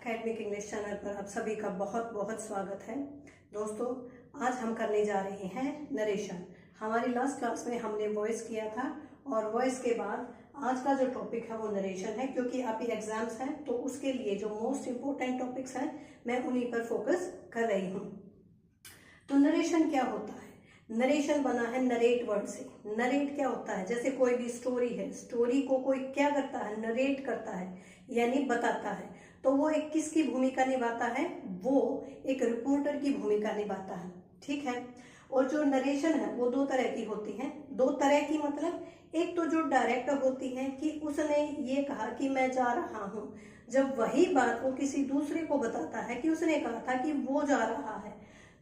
Academic English channel पर आप सभी का बहुत बहुत स्वागत है। दोस्तों, आज हम करने जा रहे हैं नरेशन। हमारी लास्ट क्लास में हमने वॉइस किया था और वॉइस के बाद आज का जो टॉपिक है वो नरेशन है, क्योंकि अभी एग्जाम्स हैं तो उसके लिए जो मोस्ट इम्पोर्टेंट टॉपिक्स हैं मैं उन्हीं पर फोकस कर रही हूँ। तो नरेशन क्या होता है? नरेशन बना है नरेट वर्ड से। नरेट क्या होता है? जैसे कोई भी स्टोरी है, स्टोरी को कोई क्या करता है? नरेट करता है, यानी बताता है। तो वो एक किसकी भूमिका निभाता है? वो एक रिपोर्टर की भूमिका निभाता है। ठीक है। और जो नरेशन है वो दो तरह की होती है। दो तरह की मतलब, एक तो जो डायरेक्ट होती है कि उसने ये कहा कि मैं जा रहा हूँ, जब वही बात वो किसी दूसरे को बताता है कि उसने कहा था कि वो जा रहा है।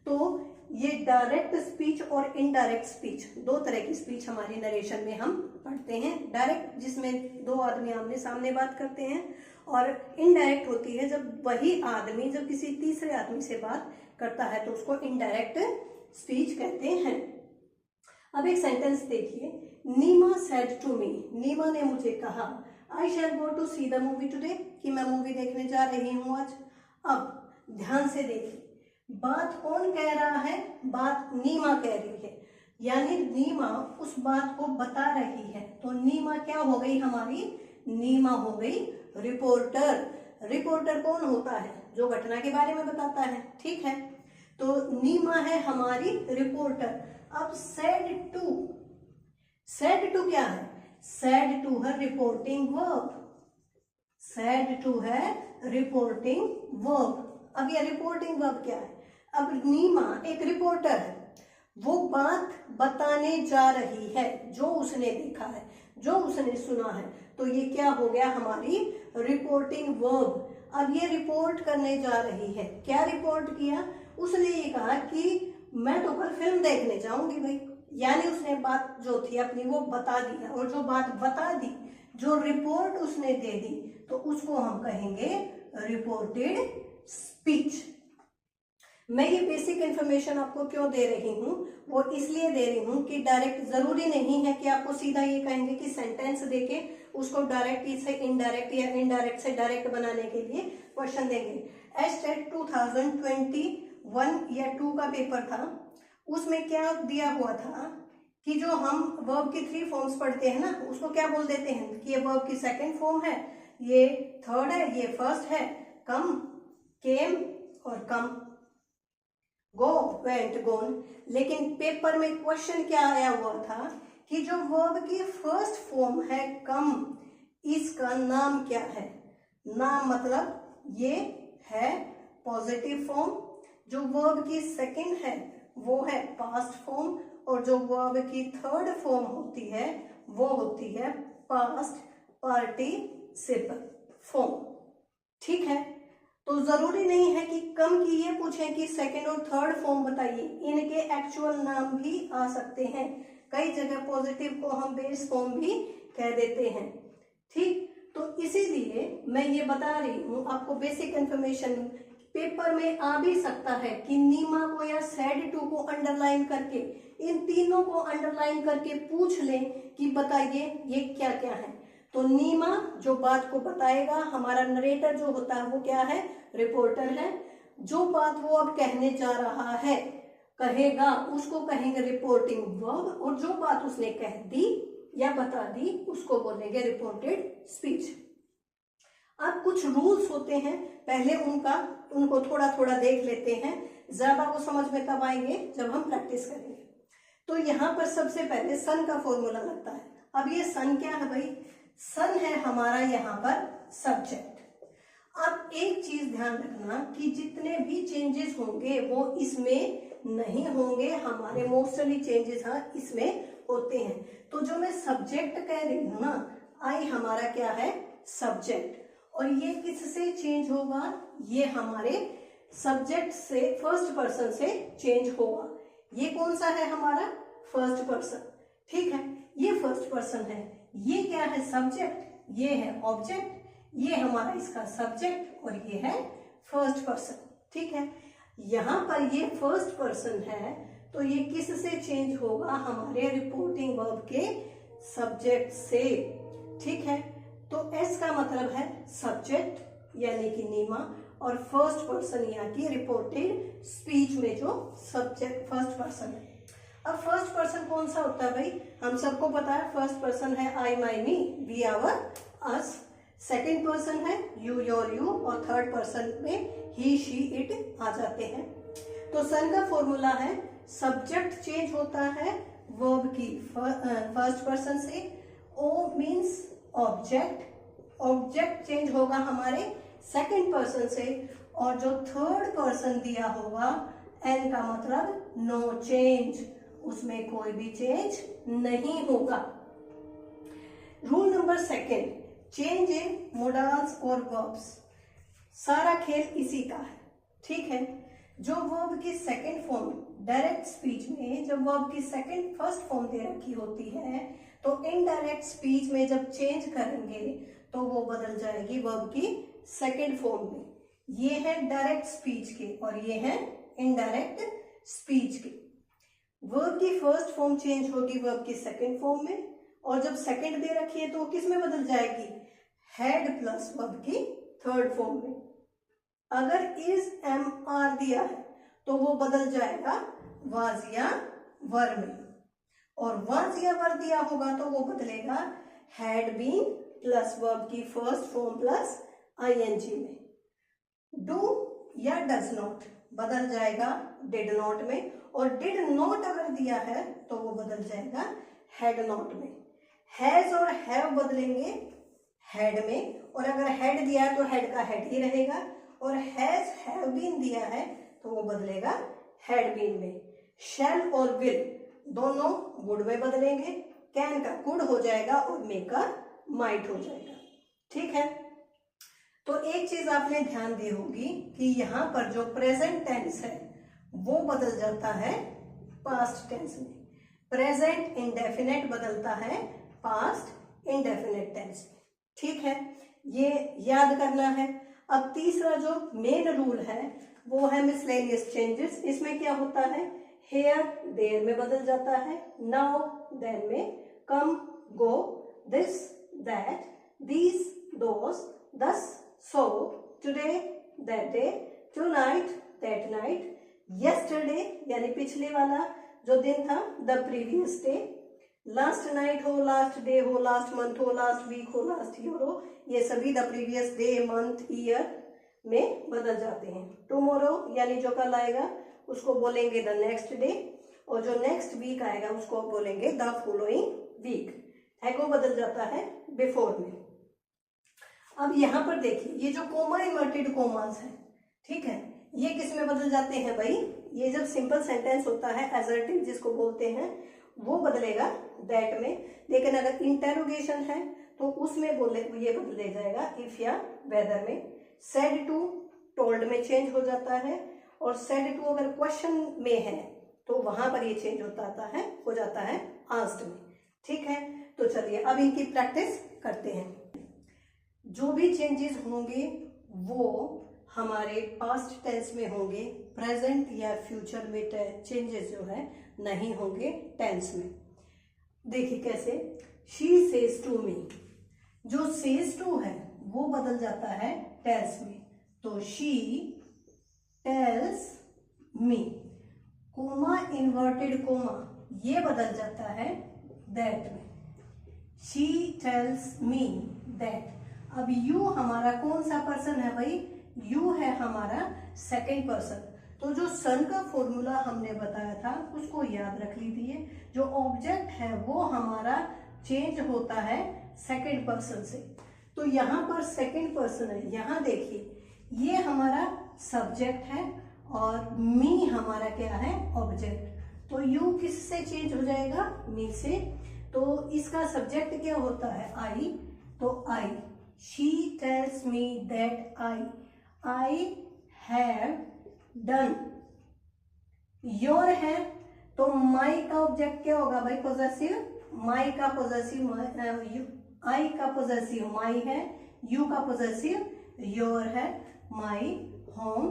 तो ये डायरेक्ट स्पीच और इनडायरेक्ट स्पीच, दो तरह की स्पीच हमारी नरेशन में हम पढ़ते हैं। डायरेक्ट जिसमें दो आदमी आमने सामने बात करते हैं, और इनडायरेक्ट होती है जब वही आदमी जब किसी तीसरे आदमी से बात करता है तो उसको इनडायरेक्ट स्पीच कहते हैं। अब एक सेंटेंस देखिए, नीमा सेड टू मी, नीमा ने मुझे कहा, I shall go to see the movie today, कि मैं मूवी देखने जा रही हूँ आज। अब ध्यान से देखिए, बात कौन कह रहा है? बात नीमा कह रही है, यानी नीमा उस बात को बता रही है। तो नीमा क्या हो गई हमारी? नीमा हो गई रिपोर्टर। रिपोर्टर कौन होता है? जो घटना के बारे में बताता है। ठीक है, तो नीमा है हमारी रिपोर्टर। अब सेड टू क्या है? सेड टू है रिपोर्टिंग वर्ब। सेड टू है रिपोर्टिंग वर्ब। अब ये रिपोर्टिंग वर्ब क्या है? अब नीमा एक रिपोर्टर है, वो बात बताने जा रही है जो उसने देखा है, जो उसने सुना है। तो ये क्या हो गया? हमारी रिपोर्टिंग वर्ब। अब ये रिपोर्ट करने जा रही है। क्या रिपोर्ट किया? उसने ये कहा कि मैं तो कल फिल्म देखने जाऊंगी भाई, यानी उसने बात जो थी अपनी वो बता दी है। और जो बात बता दी, जो रिपोर्ट उसने दे दी, तो उसको हम कहेंगे रिपोर्टेड स्पीच। मैं ये बेसिक इंफॉर्मेशन आपको क्यों दे रही हूँ? वो इसलिए दे रही हूँ कि डायरेक्ट जरूरी नहीं है कि आपको सीधा ये कहेंगे कि सेंटेंस देके उसको डायरेक्ट से इनडायरेक्ट या इनडायरेक्ट से डायरेक्ट बनाने के लिए क्वेश्चन देंगे। एस्टेट 2021 या 2 का पेपर था, उसमें क्या दिया हुआ था कि जो हम वर्ब की 3 फॉर्म्स पढ़ते हैं ना, उसको क्या बोल देते हैं कि ये वर्ब की सेकेंड फॉर्म है, ये थर्ड है, ये फर्स्ट है। कम, केम और कम, गो, वेंट, गोन। लेकिन पेपर में क्वेश्चन क्या आया हुआ था कि जो वर्ब की फर्स्ट फॉर्म है कम, इसका नाम क्या है? नाम मतलब ये है पॉजिटिव फॉर्म। जो वर्ब की सेकंड है वो है पास्ट फॉर्म, और जो वर्ब की थर्ड फॉर्म होती है वो होती है पास्ट पार्टिसिपल फॉर्म। ठीक है, तो जरूरी नहीं है कि कम की ये पूछें कि सेकंड और थर्ड फॉर्म बताइए, इनके एक्चुअल नाम भी आ सकते हैं। कई जगह पॉजिटिव को हम बेस फॉर्म भी कह देते हैं। ठीक, तो इसीलिए मैं ये बता रही हूँ आपको बेसिक इंफॉर्मेशन। पेपर में आ भी सकता है कि नीमा को या सेड टू को अंडरलाइन करके, इन तीनों को अंडरलाइन करके पूछ लें कि बताइए ये क्या क्या है। तो नीमा जो बात को बताएगा, हमारा नरेटर जो होता है वो क्या है? रिपोर्टर है। जो बात वो अब कहने जा रहा है कहेगा, उसको कहेंगे रिपोर्टिंग वर्ब, और जो बात उसने कह दी या बता दी उसको बोलेंगे रिपोर्टेड स्पीच। अब कुछ रूल्स होते हैं, पहले उनको थोड़ा थोड़ा देख लेते हैं। ज्यादा वो समझ में तब आएंगे जब हम प्रैक्टिस करेंगे। तो यहाँ पर सबसे पहले सन का फॉर्मूला लगता है। अब ये सन क्या है भाई? सन है हमारा यहाँ पर सब्जेक्ट। अब एक चीज ध्यान रखना कि जितने भी चेंजेस होंगे वो इसमें नहीं होंगे। हमारे मोस्टली चेंजेस इसमें होते हैं। तो जो मैं सब्जेक्ट कह रही हूँ ना, आई हमारा क्या है? सब्जेक्ट। और ये किससे चेंज होगा? ये हमारे सब्जेक्ट से फर्स्ट पर्सन से चेंज होगा। ये कौन सा है? हमारा फर्स्ट पर्सन। ठीक है, ये फर्स्ट पर्सन है। ये क्या है? सब्जेक्ट। ये है ऑब्जेक्ट। ये हमारा इसका सब्जेक्ट और ये है फर्स्ट पर्सन। ठीक है, यहां पर ये फर्स्ट पर्सन है तो ये किस से चेंज होगा? हमारे रिपोर्टिंग वर्ब के सब्जेक्ट से। ठीक है, तो एस का मतलब है सब्जेक्ट, यानी कि नीमा, और फर्स्ट पर्सन यानी कि रिपोर्टेड स्पीच में जो सब्जेक्ट फर्स्ट पर्सन है। अब फर्स्ट पर्सन कौन सा होता है भाई, हम सबको पता है फर्स्ट पर्सन है I, my, me, we, our, us. Second person है यू, योर, यू, और थर्ड पर्सन में ही, शी, इट आ जाते हैं। तो सन का फॉर्मूला है सब्जेक्ट चेंज होता है वर्ब की फर्स्ट पर्सन से, O means object, object change होगा हमारे सेकंड पर्सन से, और जो थर्ड पर्सन दिया होगा एन का मतलब नो चेंज, उसमें कोई भी चेंज नहीं होगा। Rule number second, change in modals और वर्ब्स। सारा खेल इसी का है, ठीक है। जो वर्ब की सेकंड फॉर्म डायरेक्ट स्पीच में, जब वर्ब की सेकंड फर्स्ट फॉर्म दे रखी होती है, तो इनडायरेक्ट स्पीच में जब चेंज करेंगे तो वो बदल जाएगी वर्ब की सेकंड फॉर्म में। ये है डायरेक्ट स्पीच के और ये है इनडायरेक्ट स्पीच के। वर्ब की फर्स्ट फॉर्म चेंज होगी वर्ब की सेकंड फॉर्म में, और जब सेकंड दे रखी है तो किस में बदल जाएगी, हैड प्लस वर्ब की थर्ड फॉर्म में। अगर इज एम आर दिया है तो वो बदल जाएगा वाज या वर में, और वाज या वर दिया होगा तो वो बदलेगा हैड बीन प्लस वर्ब की फर्स्ट फॉर्म प्लस आईएनजी में। डू या डज नॉट बदल जाएगा डिड नॉट में, और डिड नॉट अगर दिया है तो वो बदल जाएगा हैड नॉट में। हैज और हैव बदलेंगे हैड में, और अगर हैड दिया है तो हैड का हैड ही रहेगा, और हैज हैव बीन दिया है तो वो बदलेगा हैड बीन में। शैल और विल दोनों वुड में बदलेंगे, कैन का कुड हो जाएगा और मे का माइट हो जाएगा, ठीक है। तो एक चीज आपने ध्यान दी होगी कि यहाँ पर जो प्रेजेंट टेंस है वो बदल जाता है पास्ट टेंस में, प्रेजेंट इंडेफिनेट बदलता है पास्ट इंडेफिनेट टेंस में, ठीक है, ये याद करना है। अब तीसरा जो मेन रूल है वो है मिसलेनियस चेंजेस। इसमें क्या होता है, हेयर देयर में बदल जाता है, नाउ देन में, come go, this that, these those, thus so, today that day, tonight that night, yesterday यानी पिछले वाला जो दिन था the previous day, last night हो, लास्ट डे हो, लास्ट मंथ हो, लास्ट वीक हो, लास्ट ईयर हो, ये सभी the previous day, month, year में बदल जाते हैं। टुमारो यानी जो कल आएगा उसको बोलेंगे द नेक्स्ट डे, और जो नेक्स्ट वीक आएगा उसको बोलेंगे द फॉलोइंग वीक। एगो बदल जाता है बिफोर में। अब यहाँ पर देखिए ये जो कोमा इन्वर्टेड कोमास है, ठीक है, ये किस में बदल जाते हैं भाई, ये जब सिंपल सेंटेंस होता है असर्टिव जिसको बोलते हैं वो बदलेगा दैट में, लेकिन अगर इंटेरोगेशन है तो उसमें बोले ये बदले जाएगा इफ या वेदर में। सेड टू टोल्ड में चेंज हो जाता है, और सेड टू अगर क्वेश्चन में है तो वहां पर ये चेंज हो जाता है आस्क्ड में, ठीक है। तो चलिए अब इनकी प्रैक्टिस करते हैं। जो भी चेंजेस होंगे वो हमारे पास्ट टेंस में होंगे, प्रेजेंट या फ्यूचर में चेंजेस जो है नहीं होंगे टेंस में। देखिए कैसे, शी सेज टू मी, जो सेज टू है वो बदल जाता है टेल्स में, तो she tells me. Coma inverted coma ये बदल जाता है दैट में, शी टेल्स मी दैट। अब यू हमारा कौन सा पर्सन है भाई, यू है हमारा सेकंड पर्सन। तो जो सन का फॉर्मूला हमने बताया था उसको याद रख लीजिए, जो ऑब्जेक्ट है वो हमारा चेंज होता है सेकंड पर्सन से। तो यहाँ पर सेकंड पर्सन है, यहाँ देखिए ये हमारा सब्जेक्ट है और मी हमारा क्या है ऑब्जेक्ट। तो यू किससे चेंज हो जाएगा, मी से। तो इसका सब्जेक्ट क्या होता है आई, तो I, she tells me that I have done. Your है तो माई का ऑब्जेक्ट क्या होगा भाई, पॉजेसिव, माई का पॉजेसिव आई का पॉजेसिव माई है, यू का पॉजेसिव योर है, माई होम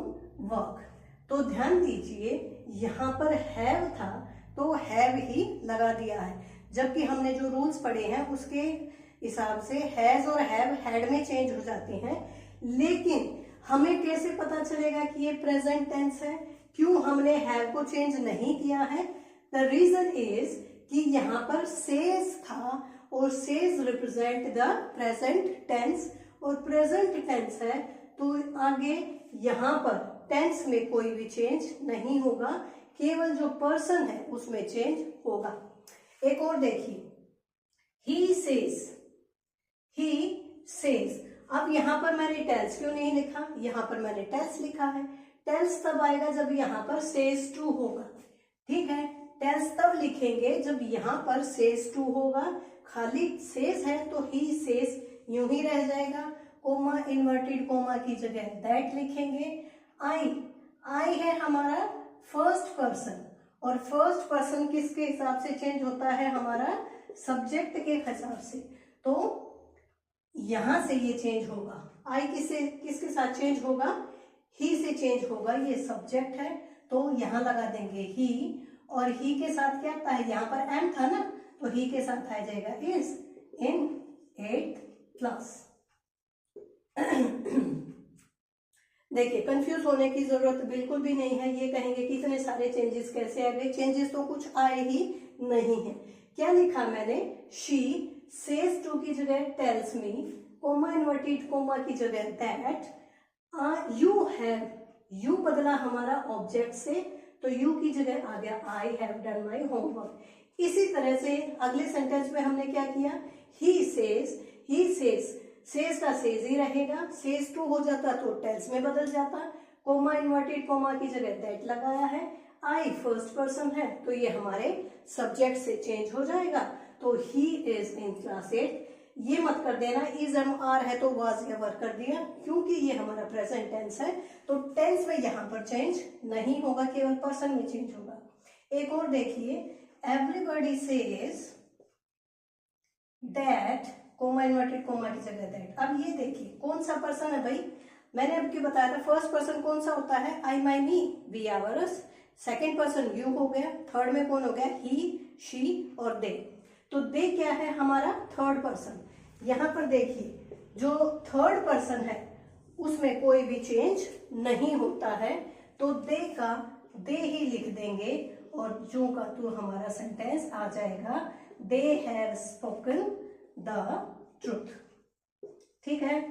वर्क। तो ध्यान दीजिए यहाँ पर हैव था तो हैव ही लगा दिया है, जबकि हमने जो रूल्स पढ़े हैं उसके हिसाब से हैज और हैव हैड में चेंज हो जाते हैं, लेकिन हमें कैसे पता चलेगा कि ये प्रेजेंट टेंस है? क्यों हमने हैव को चेंज नहीं किया है? द रीजन इज कि यहाँ पर सेज था और says represent the present tense, और प्रेजेंट टेंस है तो आगे यहाँ पर टेंस में कोई भी चेंज नहीं होगा, केवल जो पर्सन है उसमें चेंज होगा। एक और देखिए, ही सेज, ही सेज। अब यहाँ पर मैंने टेल्स क्यों नहीं लिखा? यहाँ पर मैंने टेल्स लिखा है। टेल्स तब आएगा जब यहाँ पर सेज टू होगा, ठीक है। टेल्स तब लिखेंगे जब यहाँ पर सेज टू होगा। खाली सेज है तो ही सेज यूं ही रह जाएगा, कोमा इन्वर्टेड कोमा की जगह दैट लिखेंगे। आई, आई है हमारा फर्स्ट पर्सन, और फर्स्ट पर्सन किसके हिसाब से चेंज होता है? हमारा सब्जेक्ट के हिसाब से। तो यहां से ये चेंज होगा। आई किसके साथ चेंज होगा? ही से चेंज होगा। ये सब्जेक्ट है तो यहां लगा देंगे ही, और ही के साथ क्या था? यहाँ पर एम था ना, तो ही के साथ आ जाएगा इज इन 8th क्लास। देखिए, कंफ्यूज होने की जरूरत बिल्कुल भी नहीं है। ये कहेंगे कि इतने सारे चेंजेस कैसे आ गए? चेंजेस तो कुछ आए ही नहीं है। क्या लिखा मैंने? शी सेज टू की जगह tells me, coma inverted coma की जगह दैट, यू हैव, यू बदला हमारा ऑब्जेक्ट से तो यू की जगह आ गया आई हैव डन माई होमवर्क। इसी तरह से अगले सेंटेंस में हमने क्या किया? He says, he says, says का सेज ही रहेगा, सेज टू हो जाता तो टेल्स में बदल जाता, कोमा इन्वर्टेड कोमा की जगह दैट लगाया है। आई फर्स्ट पर्सन है तो ये हमारे सब्जेक्ट से चेंज हो जाएगा, तो ही इज इन क्लास 8। ये मत कर देना इज एम आर है तो वाज एवर कर दिया, क्योंकि ये हमारा प्रेजेंट टेंस है तो टेंस में यहां पर चेंज नहीं होगा, केवल पर्सन में चेंज होगा। एक और देखिए, everybody says that, coma inverted coma की जगह दैट। अब ये देखिए कौन सा पर्सन है भाई? मैंने आपको बताया था फर्स्ट पर्सन कौन सा होता है? I, my, me, we, ours. Second person you हो गया, थर्ड में कौन हो गया? ही, शी और दे। तो दे क्या है? हमारा थर्ड पर्सन। यहां पर देखिए जो थर्ड पर्सन है उसमें कोई भी चेंज नहीं होता है, तो दे का दे ही लिख देंगे और जो का तो हमारा सेंटेंस आ जाएगा, they have spoken the truth. ठीक है,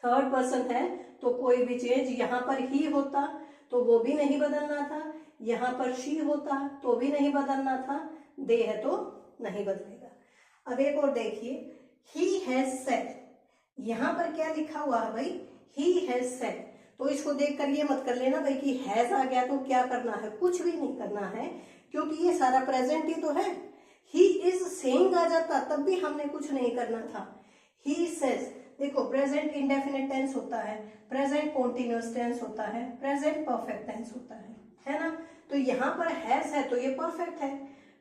थर्ड पर्सन है तो कोई भी चेंज, यहां पर ही होता तो वो भी नहीं बदलना था, यहां पर शी होता तो भी नहीं बदलना था, दे है तो नहीं बदलेगा। अब एक और देखिए, ही हैज सेड। यहां पर क्या लिखा हुआ है भाई? He has said. तो इसको देखकर ये मत कर लेना भाई कि हैज आ गया तो क्या करना है, कुछ भी नहीं करना है, क्योंकि ये सारा प्रेजेंट ही तो है। ही इज सेइंग आ जाता तब भी हमने कुछ नहीं करना था। ही सेज, देखो प्रेजेंट इंडेफिनिट टेंस होता है, प्रेजेंट कॉन्टिन्यूअस टेंस होता है, प्रेजेंट परफेक्ट टेंस होता है ना। तो यहाँ पर हैज है तो ये परफेक्ट है,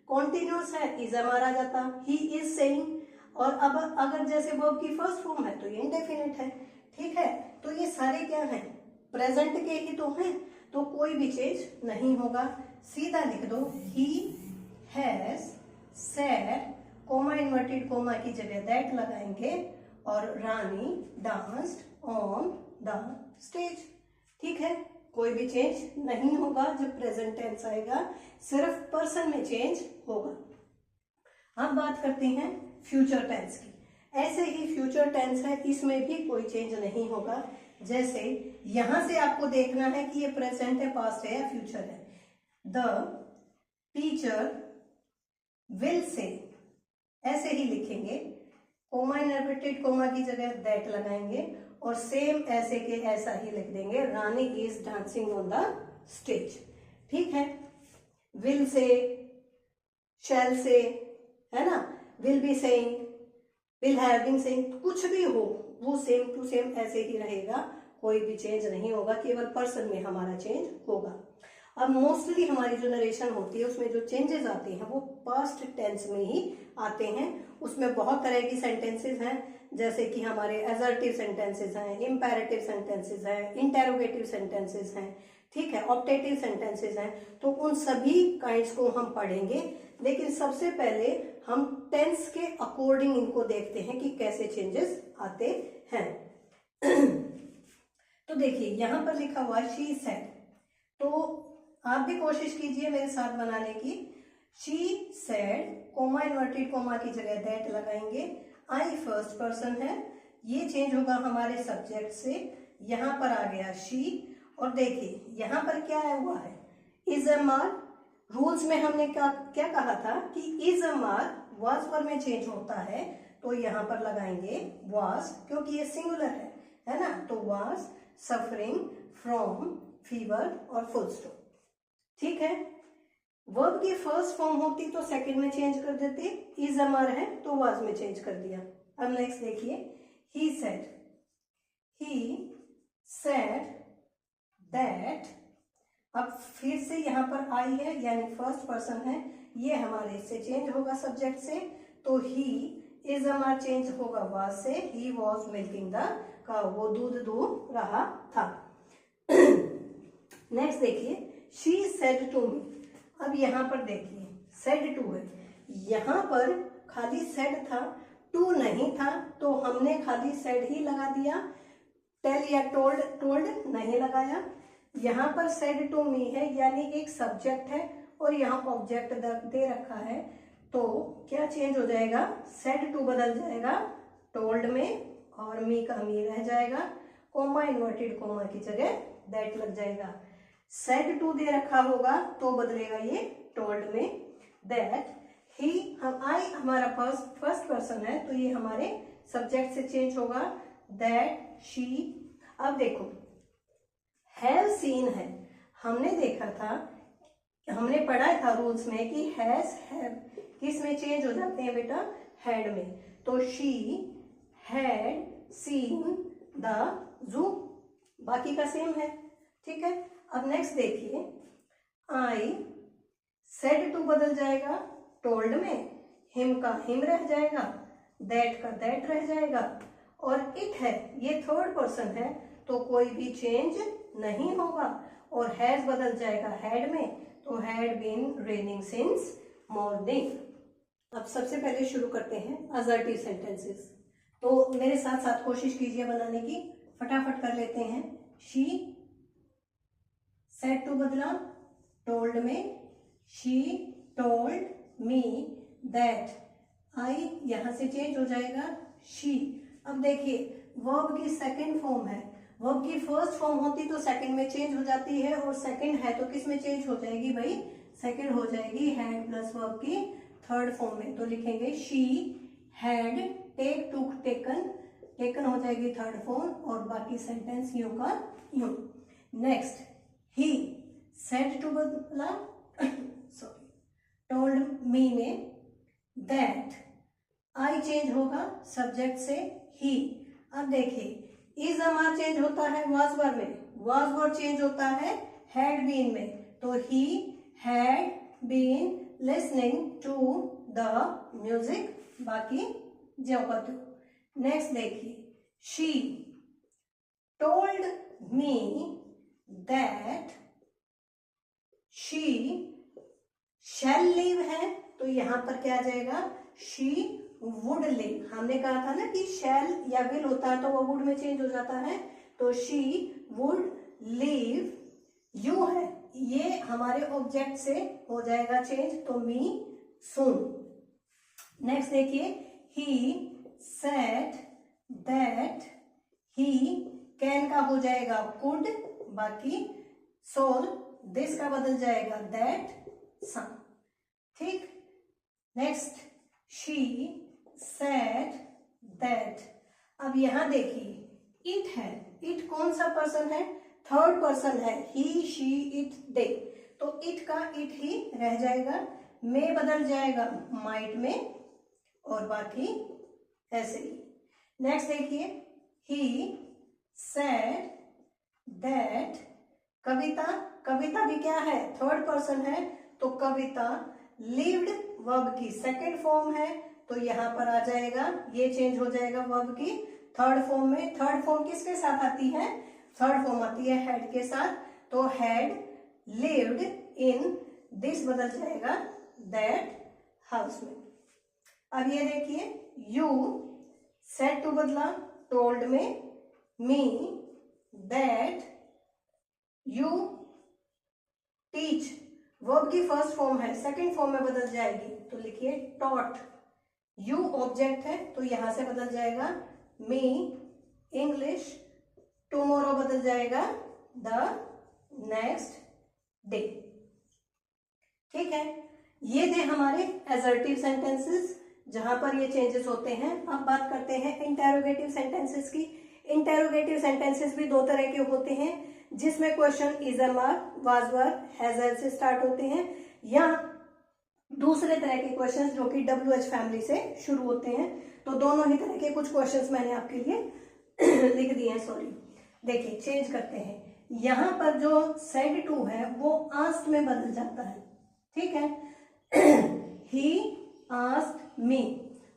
कॉन्टिन्यूअस है इज हमारा जाता, ही इज सेइंग, और अब अगर जैसे वर्ब की फर्स्ट फॉर्म है तो ये इंडेफिनिट है। ठीक है, तो ये सारे क्या हैं? प्रेजेंट के ही तो हैं, तो कोई भी चेंज नहीं होगा। सीधा लिख दो, he has said, coma inverted coma की जगह दैट लगाएंगे, और रानी डांस्ड ऑन द स्टेज। ठीक है, कोई भी चेंज नहीं होगा जब प्रेजेंट टेंस आएगा, सिर्फ पर्सन में चेंज होगा। अब बात करते हैं फ्यूचर टेंस की। ऐसे ही फ्यूचर टेंस है, इसमें भी कोई चेंज नहीं होगा। जैसे यहां से आपको देखना है कि ये प्रेजेंट है, पास्ट है या फ्यूचर है। द टीचर विल से, ऐसे ही लिखेंगे, कोमा इन्वर्टेड कोमा की जगह दैट लगाएंगे, और सेम ऐसे के ऐसा ही लिख देंगे, Rani is dancing on the stage. ठीक है, विल से, शैल से, है ना, will be saying, will have been saying, कुछ भी हो वो सेम टू सेम ऐसे ही रहेगा, कोई भी चेंज नहीं होगा, केवल पर्सन में हमारा चेंज होगा। अब मोस्टली हमारी जो नरेशन होती है उसमें जो चेंजेस आते हैं वो पास्ट टेंस में ही आते हैं। उसमें बहुत तरह की सेंटेंसेस हैं, जैसे कि हमारे असर्टिव सेंटेंसेस हैं, इंपेरेटिव सेंटेंसेस हैं, इंटेरोगेटिव सेंटेंसेस हैं, ठीक है, ऑप्टेटिव सेंटेंसेस हैं। तो उन सभी काइंड्स को हम पढ़ेंगे, लेकिन सबसे पहले हम टेंस के अकॉर्डिंग इनको देखते हैं कि कैसे चेंजेस आते हैं। तो देखिए यहाँ पर लिखा हुआ शी सेड, तो आप भी कोशिश कीजिए मेरे साथ बनाने की। She said, coma inverted coma की जगह दैट लगाएंगे। आई फर्स्ट पर्सन है, ये चेंज होगा हमारे सब्जेक्ट से, यहाँ पर आ गया शी। और देखिए यहाँ पर क्या हुआ है, इज एम आर। रूल्स में हमने क्या क्या कहा था कि इज एम आर वाज पर में चेंज होता है, तो यहाँ पर लगाएंगे वाज, क्योंकि ये सिंगुलर है ना। तो वाज सफरिंग फ्रॉम फीवर और फुल स्टॉप। ठीक है, वर्ब की फर्स्ट फॉर्म होती तो सेकंड में चेंज कर देते, इज एम आर है तो वाज में चेंज कर दिया। अब नेक्स्ट देखिए, ही सेड दैट। अब फिर से यहाँ पर आई है यानी फर्स्ट पर्सन है, ये हमारे से चेंज होगा सब्जेक्ट से, तो he is am are change होगा वाज से, he was milking the cow, वो दूध दूह रहा था। नेक्स्ट देखिए, शी सेड टू मी। अब यहाँ पर देखिए सेड टू है, यहाँ पर खाली सेड था, टू नहीं था, तो हमने खाली सेड ही लगा दिया, टेल या टोल्ड नहीं लगाया। यहाँ पर सेड टू मी है यानी एक सब्जेक्ट है और यहाँ ऑब्जेक्ट दे रखा है, तो क्या चेंज हो जाएगा, सेड टू बदल जाएगा टोल्ड में और मी का मी रह जाएगा, कोमा इन्वर्टेड कोमा की जगह दैट लग जाएगा। सेड टू दे रखा होगा तो बदलेगा ये टोल्ड में दैट। ही हम आई हमारा फर्स्ट पर्सन है तो ये हमारे सब्जेक्ट से चेंज होगा दैट शी। अब देखो हैव सीन है, हमने देखा था, हमने पढ़ा था रूल्स में कि हैज हैव किस में चेंज हो जाते हैं बेटा, हैड में। तो she had seen the zoo, बाकी का सेम है। ठीक है, अब नेक्स्ट देखिए, आई सेड टू बदल जाएगा टोल्ड में, हिम का हिम रह जाएगा, दैट का दैट रह जाएगा, और इट है ये थर्ड पर्सन है तो कोई भी चेंज नहीं होगा, और हैज बदल जाएगा हैड में, तो had been raining since morning. अब सबसे पहले शुरू करते हैं असर्टिव सेंटेंसेस, तो मेरे साथ साथ कोशिश कीजिए बनाने की, फटाफट कर लेते हैं। शी सेड टू बदला टोल्ड में, शी टोल्ड मी दैट, आई यहां से चेंज हो जाएगा शी। अब देखिए वर्ब की सेकंड फॉर्म है, वर्ब की फर्स्ट फॉर्म होती तो सेकंड में चेंज हो जाती है, और सेकंड है तो किस में चेंज हो जाएगी भाई, सेकंड हो जाएगी हैड प्लस वर्ब की थर्ड फॉर्म में, तो लिखेंगे शी हैड टेक टूक टेकन, टेकन हो जाएगी थर्ड फॉर्म, और बाकी सेंटेंस यूं का यूं। नेक्स्ट ही सेड टू बदला सॉरी टोल्ड मी में दैट, आई चेंज होगा सब्जेक्ट से ही। अब देखिए इज एम चेंज होता है वाज वर में, वाज वर चेंज होता है हैड बीन में, तो he had been listening to the music, बाकी जो का तो। नेक्स्ट देखिए, she told me that she shall leave है, तो यहां पर क्या आ जाएगा, शी वुड लिव। हमने कहा था ना कि शैल या विल होता है तो वो वुड में चेंज हो जाता है, तो शी वुड लीव, यू है ये हमारे ऑब्जेक्ट से हो जाएगा चेंज, तो मी सून। नेक्स्ट देखिए, he said that he can का हो जाएगा कुड, बाकी सोल दिस का बदल जाएगा दैट सन। ठीक, नेक्स्ट शी सेड दैट। अब यहां देखिए इट है, इट कौन सा पर्सन है, थर्ड पर्सन है, ही शी इट दे, तो इट का इट ही रह जाएगा, में बदल जाएगा माइट में, और बाकी ऐसे ही। नेक्स्ट देखिए, ही सेड दैट कविता, कविता भी क्या है, थर्ड पर्सन है, तो कविता लिव्ड वर्ब की सेकंड फॉर्म है, तो यहां पर आ जाएगा, ये चेंज हो जाएगा वर्ब की थर्ड फॉर्म में। थर्ड फॉर्म किसके साथ आती है, थर्ड फॉर्म आती है हैड के साथ, तो हैड लिव्ड इन, दिस बदल जाएगा दैट हाउस में। अब ये देखिए, यू सेड टू बदला टोल्ड में, me that you teach. Verb की फर्स्ट फॉर्म है, सेकंड फॉर्म में बदल जाएगी तो लिखिए टॉट। यू ऑब्जेक्ट है तो यहां से बदल जाएगा मी इंग्लिश। टुमारो बदल जाएगा द नेक्स्ट डे। ठीक है, ये थे हमारे असर्टिव सेंटेंसेस जहां पर ये चेंजेस होते हैं। अब बात करते हैं इंटेरोगेटिव सेंटेंसेस की। इंटेरोगेटिव सेंटेंसेस भी दो तरह के होते हैं, जिसमें question is am are, was were, has has से स्टार्ट होते हैं, या दूसरे तरह के क्वेश्चंस जो कि WH फैमिली से शुरू होते हैं। तो दोनों ही तरह के कुछ क्वेश्चंस मैंने आपके लिए लिख दिए हैं। सॉरी, देखिए चेंज करते हैं। यहां पर जो सेड टू है वो आस्क्ड में बदल जाता है। ठीक है, ही आस्क्ड मी।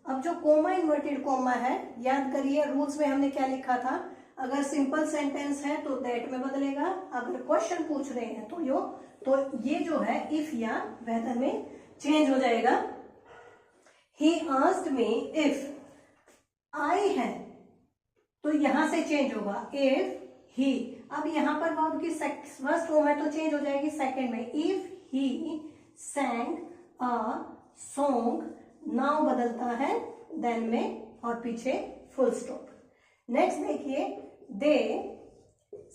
अब जो कोमा इन्वर्टेड कोमा है, याद करिए रूल्स में हमने क्या लिखा था, अगर सिंपल सेंटेंस है तो दैट में बदलेगा, अगर क्वेश्चन पूछ रहे हैं तो ये जो है इफ या वेदर में चेंज हो जाएगा। He asked me if I है तो यहां से चेंज होगा इफ ही। अब यहां पर वर्ब की फर्स्ट फॉर्म है तो चेंज हो जाएगी सेकंड में, if he sang a song। Now बदलता है देन में और पीछे फुल स्टॉप। नेक्स्ट देखिए, दे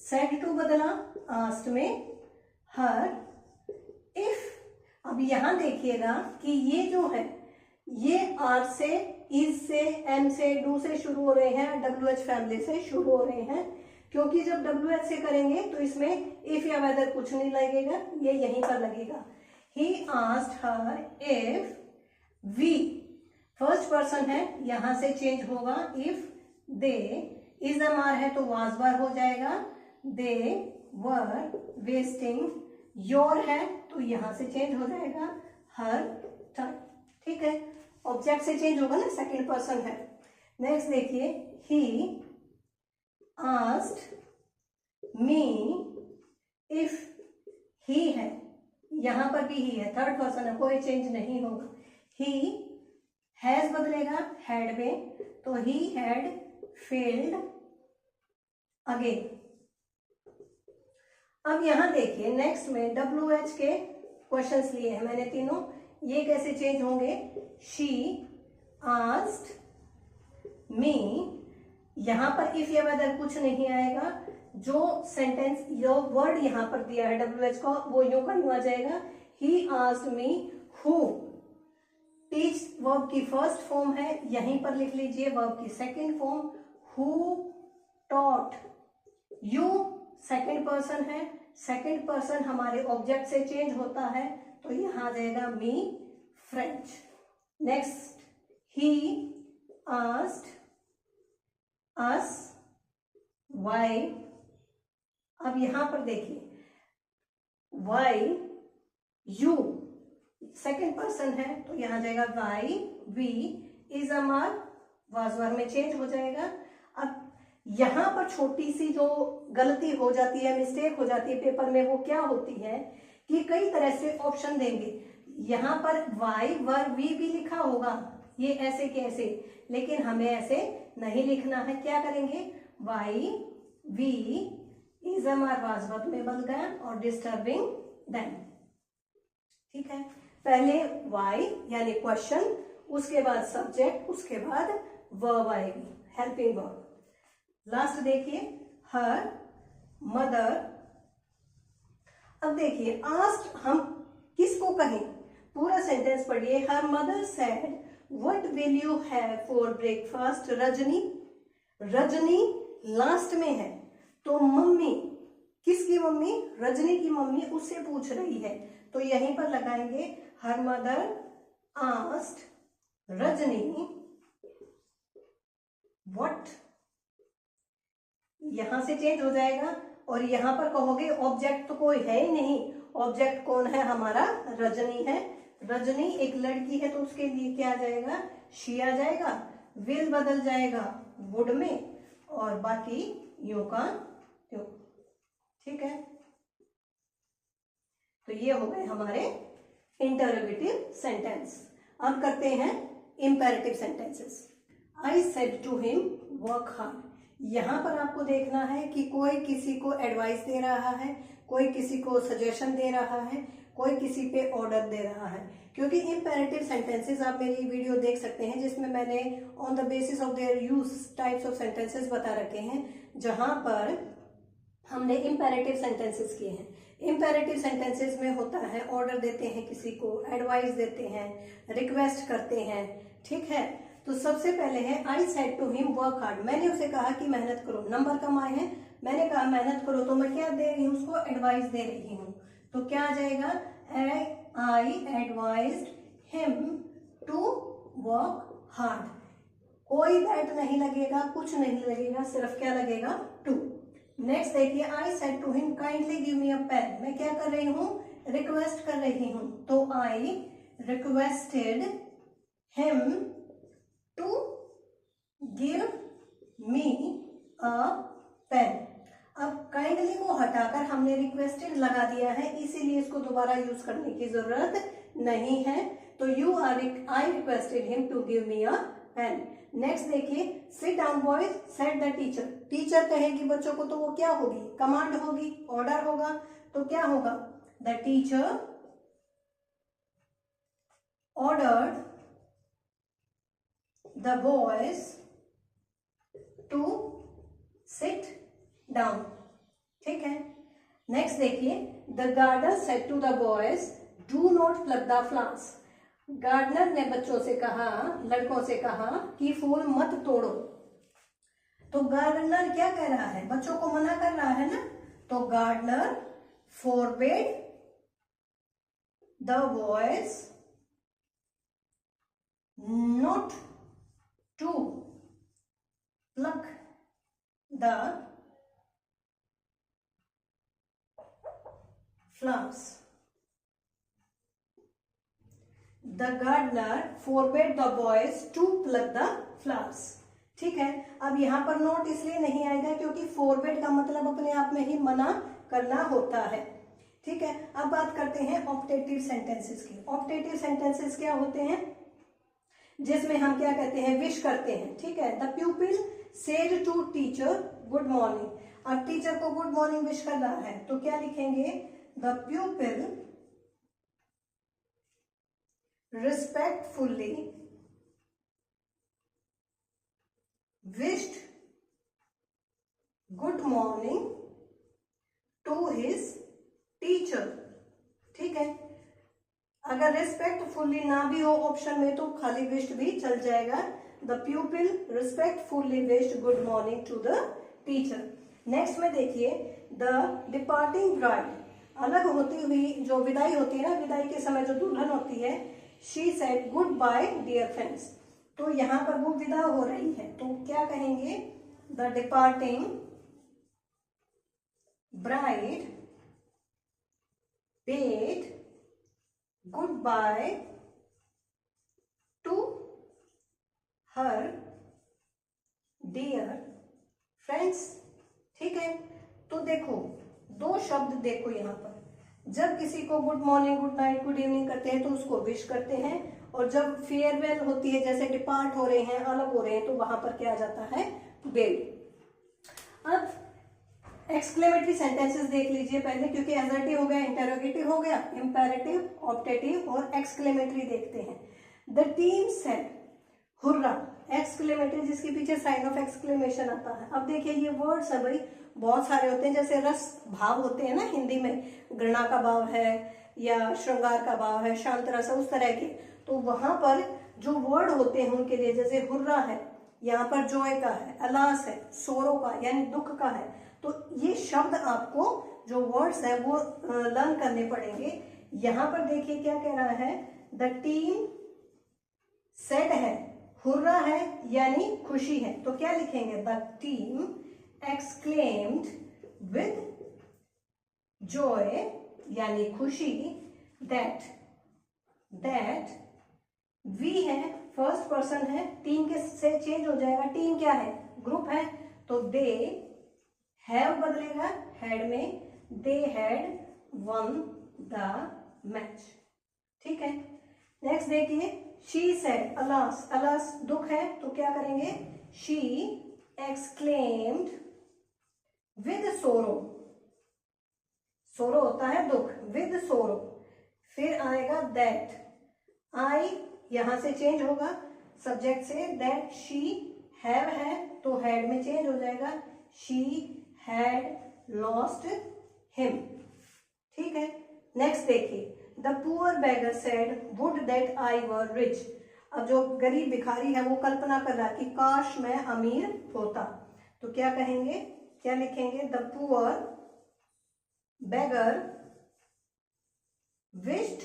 said to बदला आस्क्ड में हर। इफ, अब यहां देखिएगा कि ये जो है ये आर से, इज से, एम से, डू से शुरू हो रहे हैं, WH फैमिली से शुरू हो रहे हैं, क्योंकि जब WH से करेंगे तो इसमें इफ या वेदर कुछ नहीं लगेगा, ये यहीं पर लगेगा। He asked her if we, first person है यहां से चेंज होगा if they, is the मार है तो was were हो जाएगा, they were wasting, your है तो यहां से चेंज हो जाएगा her time। ठीक है, ऑब्जेक्ट से चेंज होगा ना, सेकंड पर्सन है। नेक्स्ट देखिए, he asked me if, he है यहां पर भी ही है, थर्ड पर्सन है, कोई चेंज नहीं होगा। ही हैज बदलेगा हैड में तो ही हैड फेल्ड अगेन। अब यहां देखिए नेक्स्ट में WH के क्वेश्चंस लिए हैं मैंने तीनों, ये कैसे चेंज होंगे। शी आस्क्ड मी, यहां पर इफ या वेदर कुछ नहीं आएगा, जो सेंटेंस जो वर्ड यहां पर दिया है WH को वो यूं का यूं आ जाएगा, he asked me who. Teach verb की फर्स्ट फॉर्म है, यहीं पर लिख लीजिए वर्ब की second form, who taught. You second person है, सेकंड पर्सन हमारे ऑब्जेक्ट से चेंज होता है तो यहां आ जाएगा me French. Next, he asked us why. अब यहां पर देखिए वाई यू सेकंड पर्सन है तो यहां जाएगा वाई वी, इज अमर वाजवर में चेंज हो जाएगा। अब यहां पर छोटी सी जो गलती हो जाती है, मिस्टेक हो जाती है पेपर में, वो क्या होती है कि कई तरह से ऑप्शन देंगे। यहां पर वाई वर वी भी लिखा होगा, ये ऐसे के ऐसे, लेकिन हमें ऐसे नहीं लिखना है। क्या करेंगे, वाई वी इज अमर वाजवर में बदल गया और डिस्टर्बिंग देम। ठीक है, पहले वाई यानी क्वेश्चन, उसके बाद सब्जेक्ट, उसके बाद वर्ब आएगी, हेल्पिंग वर्ब। लास्ट देखिए हर मदर। अब देखिए आस्क्ड हम किसको कहें, पूरा सेंटेंस पढ़िए। Her mother said what will you have for breakfast Rajni. Rajni last में है तो मम्मी, किसकी मम्मी, रजनी की मम्मी उससे पूछ रही है तो यहीं पर लगाएंगे her mother asked Rajni what. यहां से चेंज हो जाएगा और यहां पर कहोगे ऑब्जेक्ट तो कोई है ही नहीं, ऑब्जेक्ट कौन है, हमारा रजनी है। रजनी एक लड़की है तो उसके लिए क्या आ जाएगा, शी आ जाएगा, विल बदल जाएगा वुड में और बाकी यूं का त्यों। ठीक है, तो ये हो गए हमारे इंटरोगेटिव सेंटेंस। अब करते हैं imperative sentences. I said to him work hard. यहाँ पर आपको देखना है कि कोई किसी को एडवाइस दे रहा है, कोई किसी को सजेशन दे रहा है, कोई किसी पे ऑर्डर दे रहा है। क्योंकि इम्पेरेटिव सेंटेंसेस आप मेरी वीडियो देख सकते हैं जिसमें मैंने on the basis of their use types of sentences बता रखे हैं, जहां पर हमने इम्पेरेटिव सेंटेंसेस किए हैं। इम्पेरेटिव सेंटेंसेस में होता है ऑर्डर देते हैं, किसी को एडवाइस देते हैं, रिक्वेस्ट करते हैं, ठीक है। तो सबसे पहले है I said to him work hard, मैंने उसे कहा कि मेहनत करो, नंबर कम आए हैं, मैंने कहा मेहनत करो, तो मैं क्या दे रही हूँ उसको, एडवाइस दे रही हूँ। तो क्या आ जाएगा, I advised him to work hard. कोई दैट नहीं लगेगा, कुछ नहीं लगेगा, सिर्फ क्या लगेगा, टू। नेक्स्ट देखिए, I said to him kindly give me a pen, मैं क्या कर रही हूँ, रिक्वेस्ट कर रही हूँ, तो I requested him to give me a pen. अब काइंडली को हटाकर हमने रिक्वेस्टेड लगा दिया है, इसीलिए इसको दोबारा यूज करने की जरूरत नहीं है। तो I requested him to give me a pen. Next देखिए, sit down boys said the teacher, teacher कहेगी बच्चों को तो वो क्या होगी, कमांड होगी, ऑर्डर होगा, तो क्या होगा, the teacher ordered the boys to sit down, ठीक है। नेक्स्ट देखिए, the gardener said to the boys do not pluck the flowers, gardener ने बच्चों से कहा, लड़कों से कहा कि फूल मत तोड़ो। तो गार्डनर क्या कह रहा है, बच्चों को मना कर रहा है ना, तो gardener forbade the boys not to pluck the flowers. The gardener forbade the boys to pluck the flowers. ठीक है, अब यहाँ पर नोट इसलिए नहीं आएगा क्योंकि फोरबेड का मतलब अपने आप में ही मना करना होता है, ठीक है। अब बात करते हैं ऑप्टेटिव सेंटेंसेस की। ऑप्टेटिव सेंटेंसेस क्या होते हैं, जिसमें हम क्या कहते हैं, विश करते हैं, ठीक है। The pupil said to teacher good morning, अब टीचर को गुड मॉर्निंग विश कर रहा है, तो क्या लिखेंगे, the pupil respectfully wished good morning to his teacher, ठीक है। अगर respectfully ना भी हो ऑप्शन में तो खाली wished भी चल जाएगा। the pupil respectfully wished good morning to the teacher। Next में देखिए, the departing bride, अलग होती हुई जो विदाई होती है ना, विदाई के समय जो दुल्हन होती है, she said goodbye dear friends, तो यहां पर वो विदा हो रही है, तो क्या कहेंगे, the departing bride bade goodbye to her dear friends, ठीक है। तो देखो दो शब्द देखो यहाँ पर, जब किसी को good morning, good night, good evening करते हैं तो उसको विश करते हैं, और जब फेयरवेल होती है, जैसे डिपार्ट हो रहे हैं, अलग हो रहे हैं, तो वहां पर क्या आ जाता है, बेड। अब एक्सक्लेमेटरी सेंटेंसेस देख लीजिए पहले, क्योंकि एसर्टिव हो गया, इंटेरोगेटिव हो गया, इंपेरेटिव, ऑप्टेटिव और एक्सक्लेमेटरी देखते हैं। The team said hurrah, exclamatory जिसके पीछे साइन ऑफ एक्सक्लेमेशन आता है। अब देखिए ये वर्ड्स है भाई, बहुत सारे होते हैं, जैसे रस भाव होते हैं ना हिंदी में, घृणा का भाव है या श्रृंगार का भाव है, शांत रस, उस तरह के, तो वहां पर जो वर्ड होते हैं उनके लिए, जैसे हुर्रा है, यहाँ पर जॉय का है, अलास है, सोरो का यानी दुख का है, तो ये शब्द आपको जो वर्ड्स है वो लर्न करने पड़ेंगे। यहाँ पर देखिए क्या कह रहा है, द टीम सेड है, हुर्रा है यानी खुशी है, तो क्या लिखेंगे, the team exclaimed with joy यानी खुशी, that we है, फर्स्ट पर्सन है, टीम के से चेंज हो जाएगा, टीम क्या है, ग्रुप है, तो they have बदलेगा had में, they had won the match, ठीक है। नेक्स्ट देखिए, she said अलास, अलास दुख है, तो क्या करेंगे, she exclaimed with sorrow, सोरो होता है दुख, विद सोरो। फिर आएगा दैट, आई यहां से चेंज होगा सब्जेक्ट से, दैट शी हैव है तो हैड में चेंज हो जाएगा, शी हैड लॉस्ट हिम। ठीक है, नेक्स्ट देखिए, the poor beggar said would that I were rich. अब जो गरीब भिखारी है वो कल्पना कर रहा है कि काश मैं अमीर होता, तो क्या कहेंगे, क्या लिखेंगे, the poor beggar wished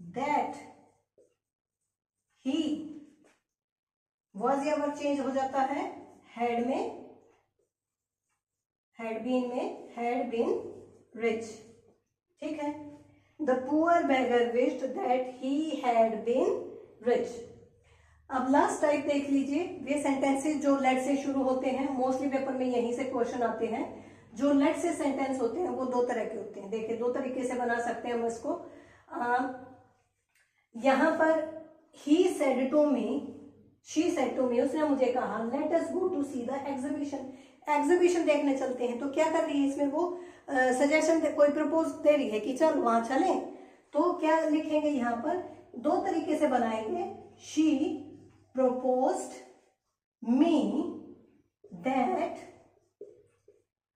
that he was या वर्ब चेंज हो जाता है had में, had been में, had been rich। ठीक है, the poor beggar wished that he had been rich। अब लास्ट टाइप देख लीजिए, वे सेंटेंसेस जो लेट से शुरू होते हैं, मोस्टली पेपर में यहीं से क्वेश्चन आते हैं। जो लेट से सेंटेंस होते हैं वो दो तरह के होते हैं। देखिए, दो तरीके से बना सकते हैं हम इसको। यहां पर he said to me, she said to me, उसने मुझे कहा let us go to see the exhibition, exhibition देखने चलते हैं। तो क्या कर रही है इसमें वो, सजेशन कोई प्रपोज दे रही है कि चल वहां चलें। तो क्या लिखेंगे यहाँ पर, दो तरीके से बनाएंगे, she proposed me that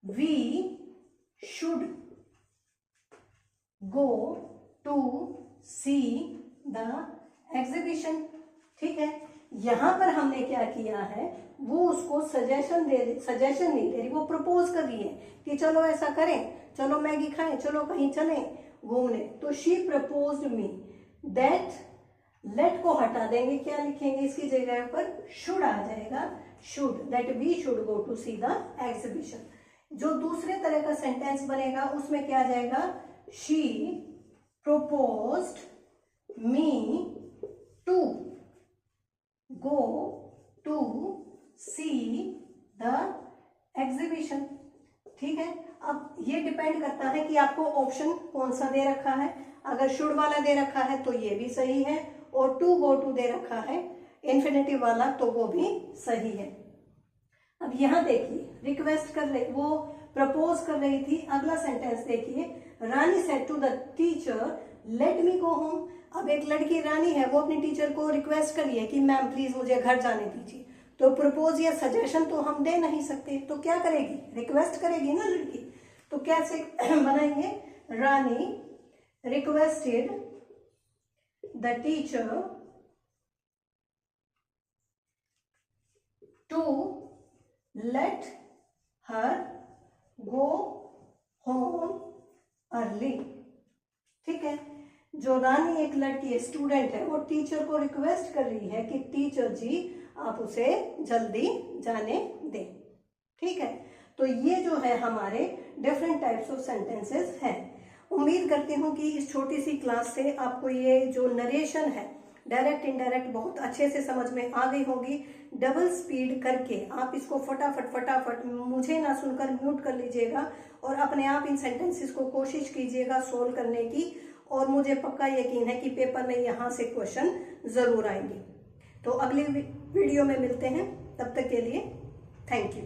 we should go to see the exhibition। ठीक है, यहां पर हमने क्या किया है, वो उसको सजेशन नहीं दे रही, वो प्रपोज कर रही है कि चलो ऐसा करें, चलो मैगी खाएं, चलो कहीं चलें घूमने। तो she proposed me that, let को हटा देंगे, क्या लिखेंगे इसकी जगह पर, शुड आ जाएगा, should, that we should go to see the exhibition. जो दूसरे तरह का सेंटेंस बनेगा उसमें क्या आ जाएगा, she proposed me to go to see the exhibition। ठीक है, अब ये डिपेंड करता है कि आपको ऑप्शन कौन सा दे रखा है। अगर शुड वाला दे रखा है तो ये भी सही है, और टू गो टू दे रखा है इन्फिनेटिव वाला तो वो भी सही है। अब यहां देखिए, रिक्वेस्ट कर रही, वो प्रपोज कर रही थी। अगला सेंटेंस देखिए, Rani said to the teacher let me go home. अब एक लड़की रानी है, वो अपनी टीचर को रिक्वेस्ट करी है कि मैम प्लीज मुझे घर जाने दीजिए। तो प्रपोज या सजेशन तो हम दे नहीं सकते, तो क्या करेगी, रिक्वेस्ट करेगी ना लड़की। तो कैसे बनाएंगे, Rani requested the teacher to let her go home early. ठीक है, जो रानी एक लड़की है, स्टूडेंट है, वो टीचर को रिक्वेस्ट कर रही है कि टीचर जी आप उसे जल्दी जाने दें। ठीक है, तो ये जो है हमारे डिफरेंट टाइप्स ऑफ सेंटेंसेस हैं। उम्मीद करती हूँ कि इस छोटी सी क्लास से आपको ये जो नरेशन है डायरेक्ट इनडायरेक्ट बहुत अच्छे से समझ में आ गई होगी। डबल स्पीड करके आप इसको फटाफट मुझे ना सुनकर म्यूट कर लीजिएगा और अपने आप इन सेंटेंसेस को कोशिश कीजिएगा सोल्व करने की, और मुझे पक्का यकीन है कि पेपर में यहाँ से क्वेश्चन जरूर आएंगे। तो अगली वीडियो में मिलते हैं, तब तक के लिए थैंक यू।